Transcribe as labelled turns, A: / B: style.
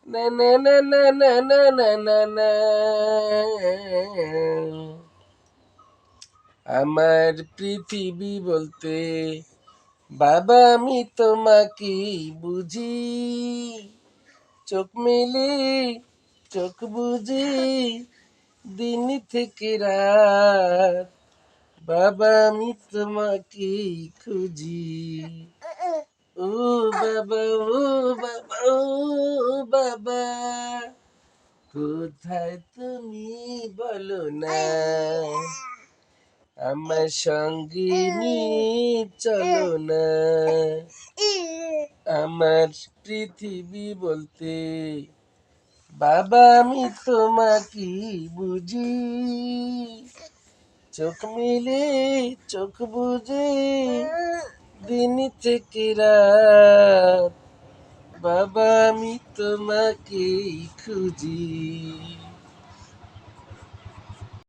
A: না না না না না না না না না। আমার পৃথিবী বলতে বাবা আমি তোমাকেই বুঝি, চোখ মেলে চোখ বুঝি দিন থেকে রাত, বাবা আমি তোমাকেই খুঁজি। ও বাবা, ও বাবা, ও বাবা, কোথায় তুমি বলো না, আমার সঙ্গে নিয়ে চলো না। আমার পৃথিবী বলতে বাবা আমি তোমাকে বুঝি, চোখ মিলে চোখ বুঝে দিন থেকে রাত, বাবা আমি তোমাকে খুঁজি।